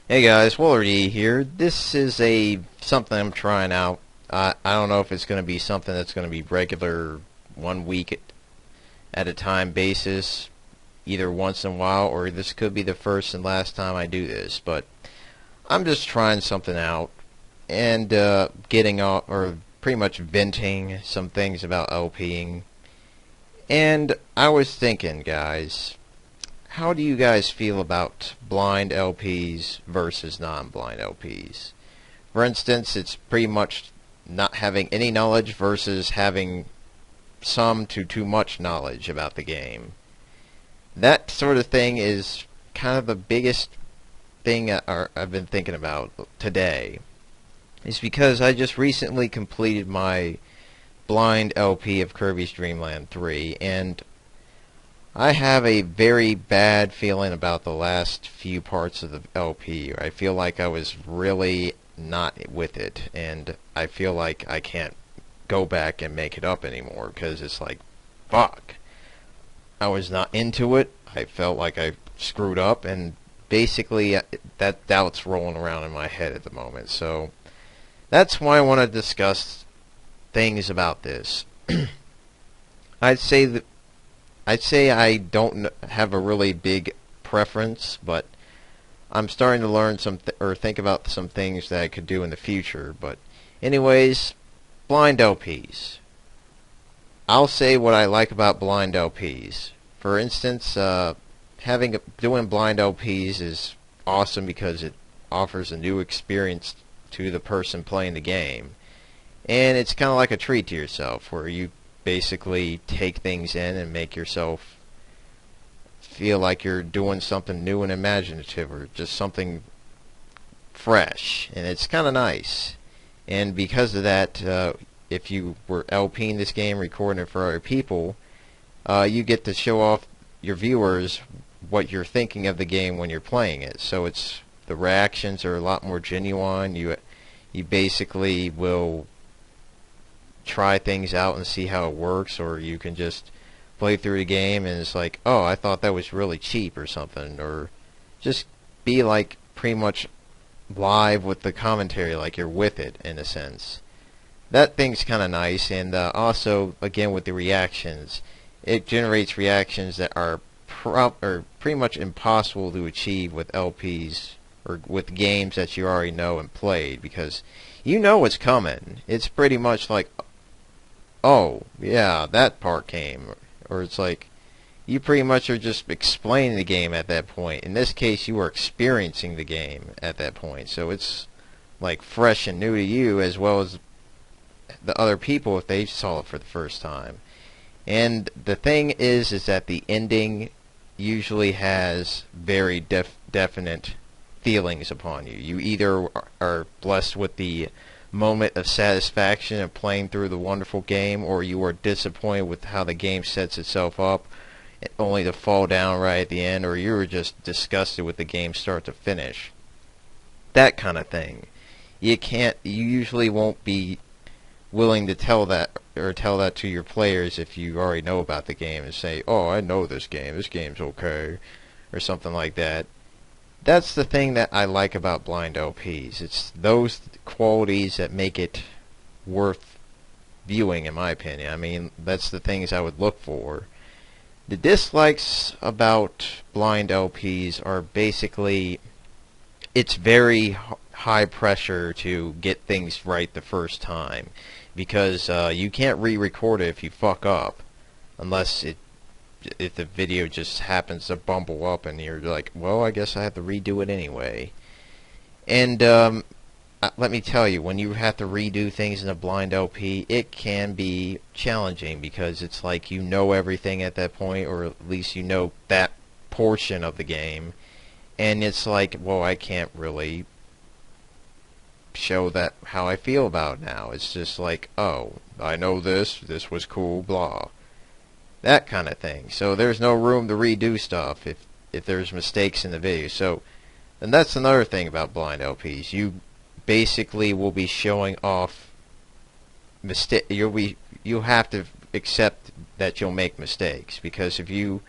Hey guys, Waddler-D here. This is something I'm trying out. I don't know if it's going to be something that's going to be regular 1 week at a time basis, either once in a while, or this could be the first and last time I do this. But I'm just trying something out and getting off, or pretty much venting some things about LPing. And I was thinking, guys, how do you guys feel about blind LPs versus non-blind LPs? For instance, it's pretty much not having any knowledge versus having some to too much knowledge about the game. That sort of thing is kind of the biggest thing I've been thinking about today. Is because I just recently completed my blind LP of Kirby's Dream Land 3, and I have a very bad feeling about the last few parts of the LP. I feel like I was really not with it, and I feel like I can't go back and make it up anymore, because it's like, fuck. I was not into it. I felt like I screwed up, and basically that doubt's rolling around in my head at the moment. So that's why I want to discuss things about this. I'd say that I don't have a really big preference, but I'm starting to learn or think about some things that I could do in the future. But anyways, blind LPs. I'll say what I like about blind LPs. For instance, doing blind LPs is awesome because it offers a new experience to the person playing the game. And it's kind of like a treat to yourself, where you basically take things in and make yourself feel like you're doing something new and imaginative, or just something fresh, and it's kind of nice. And because of that, if you were LPing this game, recording it for other people, you get to show off your viewers what you're thinking of the game when you're playing it. So the reactions are a lot more genuine. You basically will try things out and see how it works, or you can just play through the game and it's like, oh, I thought that was really cheap or something, or just be like pretty much live with the commentary, like you're with it in a sense. That thing's kind of nice. And also, again, with the reactions, it generates reactions that are pretty much impossible to achieve with LPs or with games that you already know and played, because you know what's coming. It's pretty much like, oh, yeah, that part came. Or it's like, you pretty much are just explaining the game at that point. In this case, you are experiencing the game at that point. So it's like fresh and new to you, as well as the other people if they saw it for the first time. And the thing is that the ending usually has very definite feelings upon you. You either are blessed with the moment of satisfaction of playing through the wonderful game, or you are disappointed with how the game sets itself up, only to fall down right at the end, or you were just disgusted with the game start to finish. That kind of thing. You usually won't be willing to tell that to your players if you already know about the game, and say, oh, I know this game's okay, or something like that. That's the thing that I like about blind LPs. It's those qualities that make it worth viewing, in my opinion. I mean, that's the things I would look for. The dislikes about blind LPs are basically, it's very high pressure to get things right the first time, because you can't re-record it if you fuck up, unless if the video just happens to bumble up and you're like, well, I guess I have to redo it anyway. And let me tell you, when you have to redo things in a blind LP, it can be challenging, because it's like you know everything at that point, or at least you know that portion of the game, and it's like, well, I can't really show that how I feel about it now. It's just like, oh, I know this was cool, blah. That kind of thing. So there's no room to redo stuff if there's mistakes in the video. So, and that's another thing about blind LPs. You basically will be showing off you'll have to accept that you'll make mistakes, because if you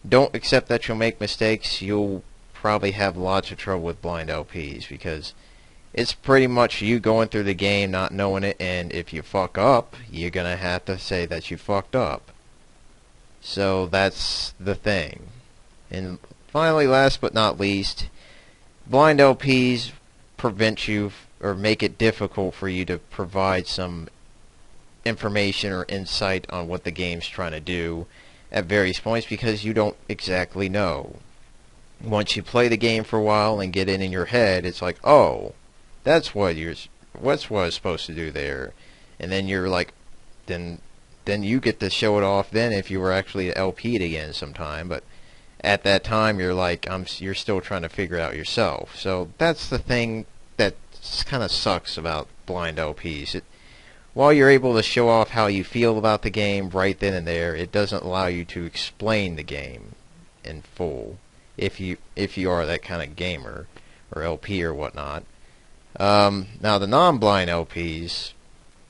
don't accept that you'll make mistakes, you'll probably have lots of trouble with blind LPs, because it's pretty much you going through the game not knowing it, and if you fuck up, you're gonna have to say that you fucked up. So that's the thing. And finally, last but not least, blind LPs prevent you or make it difficult for you to provide some information or insight on what the game's trying to do at various points, because you don't exactly know. Once you play the game for a while and get in your head, it's like, oh, that's what what's what I was supposed to do there. And then you're like, then you get to show it off then if you were actually LP'd again sometime, but at that time you're like, you're still trying to figure it out yourself. So that's the thing that kind of sucks about blind LPs. While you're able to show off how you feel about the game right then and there, it doesn't allow you to explain the game in full, if you are that kind of gamer or LP or whatnot. Now the non-blind LPs,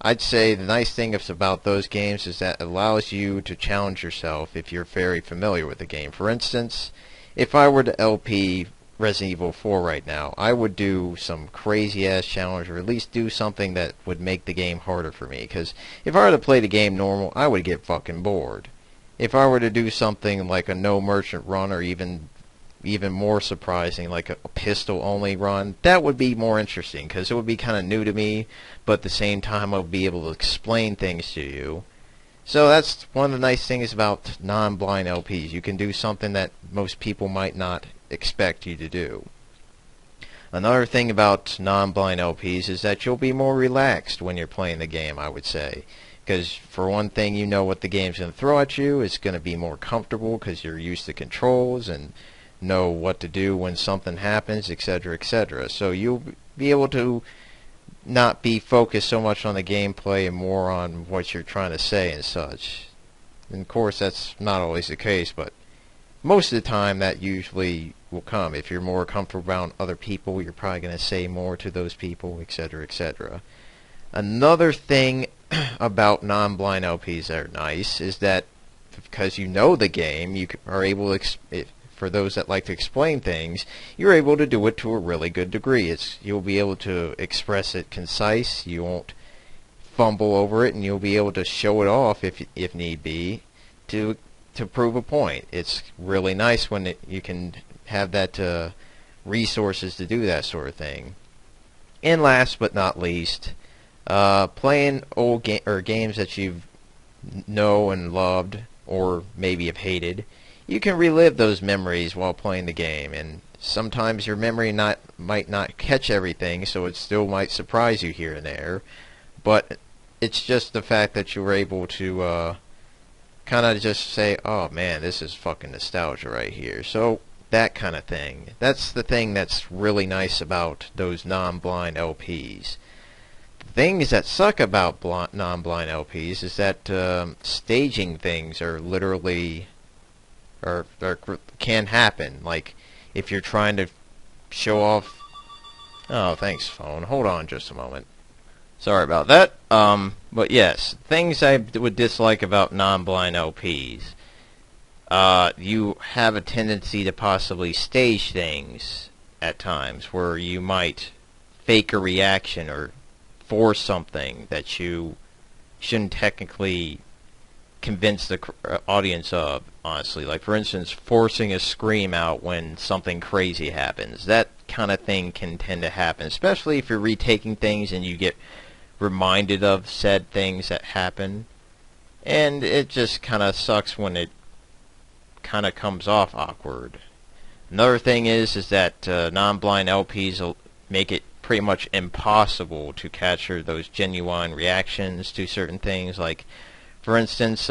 I'd say the nice thing about those games is that it allows you to challenge yourself if you're very familiar with the game. For instance, if I were to LP Resident Evil 4 right now, I would do some crazy ass challenge, or at least do something that would make the game harder for me, because if I were to play the game normal, I would get fucking bored. If I were to do something like a no merchant run, or even more surprising, like a pistol only run, that would be more interesting, because it would be kind of new to me, but at the same time I would be able to explain things to you. So that's one of the nice things about non-blind LPs. You can do something that most people might not expect you to do. Another thing about non-blind LPs is that you'll be more relaxed when you're playing the game, I would say. Because for one thing, you know what the game's going to throw at you. It's going to be more comfortable because you're used to controls and know what to do when something happens, etc., etc. So you'll be able to not be focused so much on the gameplay and more on what you're trying to say and such. And of course, that's not always the case, but most of the time that usually will come. If you're more comfortable around other people, you're probably going to say more to those people, etc., etc. Another thing about non-blind LPs that are nice is that because you know the game, you are able to, for those that like to explain things, you're able to do it to a really good degree. You'll be able to express it concise, you won't fumble over it, and you'll be able to show it off if need be to prove a point. It's really nice when you can have that resources to do that sort of thing. And last but not least, playing old games that you know and loved, or maybe have hated, you can relive those memories while playing the game. And sometimes your memory might not catch everything, so it still might surprise you here and there. But it's just the fact that you were able to kind of just say, oh man, this is fucking nostalgia right here. So that kind of thing. That's the thing that's really nice about those non-blind LPs. The things that suck about non-blind LPs is that staging things are literally, or can happen. Like if you're trying to show off. Oh, thanks, phone. Hold on just a moment. Sorry about that. But yes, things I would dislike about non-blind LPs. You have a tendency to possibly stage things at times where you might fake a reaction or force something that you shouldn't technically convince the audience of, honestly. Like, for instance, forcing a scream out when something crazy happens. That kind of thing can tend to happen, especially if you're retaking things and you get reminded of said things that happen. And it just kind of sucks when it kind of comes off awkward. Another thing is that non-blind LPs will make it pretty much impossible to capture those genuine reactions to certain things. Like, for instance,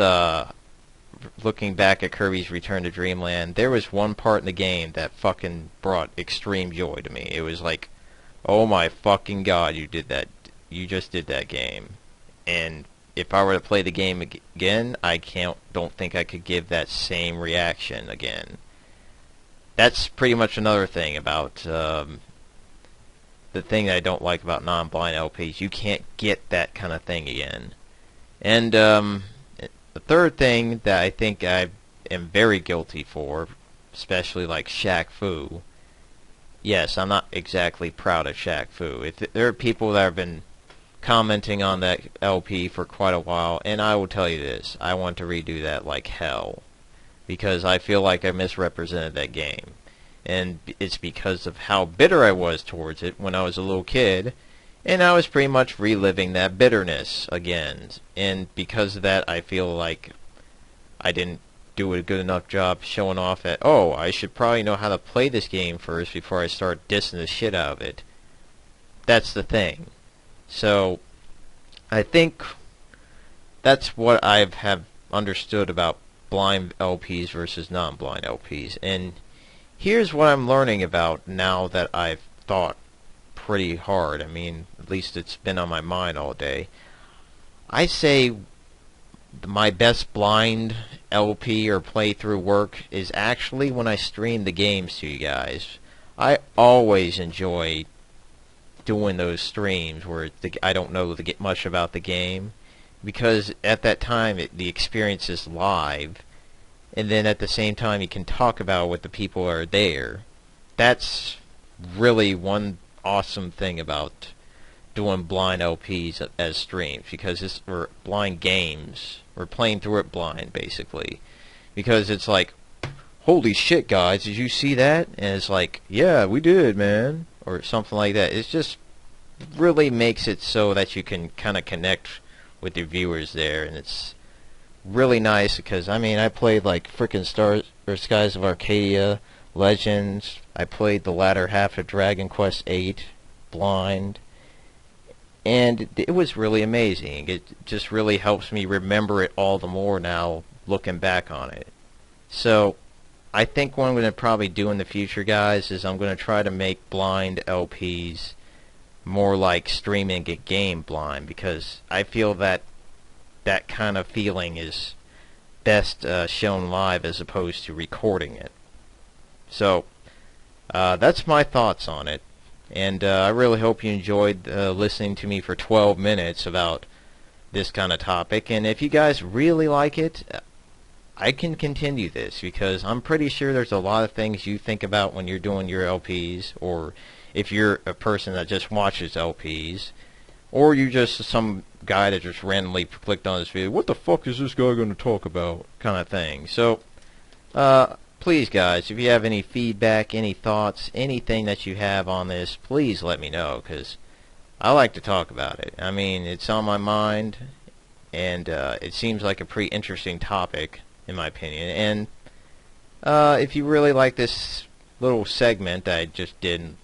looking back at Kirby's Return to Dreamland, there was one part in the game that fucking brought extreme joy to me. It was like, oh my fucking god, you did that. You just did that game. And if I were to play the game again, don't think I could give that same reaction again. That's pretty much another thing about the thing that I don't like about non-blind LPs. You can't get that kind of thing again. And the third thing that I think I am very guilty for, especially like Shaq Fu, yes, I'm not exactly proud of Shaq Fu. There are people that have been commenting on that LP for quite a while, and I will tell you this, I want to redo that like hell, because I feel like I misrepresented that game. And it's because of how bitter I was towards it when I was a little kid, and I was pretty much reliving that bitterness again. And because of that, I feel like I didn't do a good enough job showing off that, oh, I should probably know how to play this game first before I start dissing the shit out of it. That's the thing. So, I think that's what I have understood about blind LPs versus non-blind LPs. And here's what I'm learning about now that I've thought pretty hard. I mean, at least it's been on my mind all day. I say my best blind LP or playthrough work is actually when I stream the games to you guys. I always enjoy doing those streams where I don't know much about the game, because at that time the experience is live, and then at the same time you can talk about what the people are there. That's really one awesome thing about doing blind LPs as streams, because we're blind games. We're playing through it blind, basically. Because it's like, holy shit, guys, did you see that? And it's like, yeah, we did, man. Or something like that. It just really makes it so that you can kind of connect with your viewers there. And it's really nice because, I mean, I played like frickin' Skies of Arcadia, Legends. I played the latter half of Dragon Quest VIII, blind. And it was really amazing. It just really helps me remember it all the more now, looking back on it. So, I think what I'm going to probably do in the future, guys, is I'm going to try to make blind LPs more like streaming a game blind, because I feel that that kind of feeling is best shown live as opposed to recording it. So, that's my thoughts on it. And I really hope you enjoyed listening to me for 12 minutes about this kind of topic. And if you guys really like it, I can continue this, because I'm pretty sure there's a lot of things you think about when you're doing your LPs, or if you're a person that just watches LPs, or you're just some guy that just randomly clicked on this video, what the fuck is this guy going to talk about, kind of thing. So, please, guys, if you have any feedback, any thoughts, anything that you have on this, please let me know, because I like to talk about it. I mean, it's on my mind, and it seems like a pretty interesting topic, in my opinion. And if you really like this little segment that I just did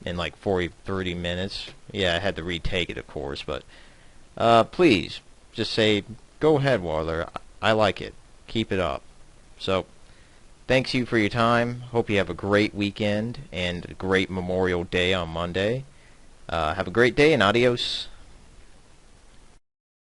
in like 30 minutes, yeah, I had to retake it, of course, but please, just say, go ahead, Waddler, I like it. Keep it up. So, thanks you for your time. Hope you have a great weekend and a great Memorial Day on Monday. Have a great day, and adios.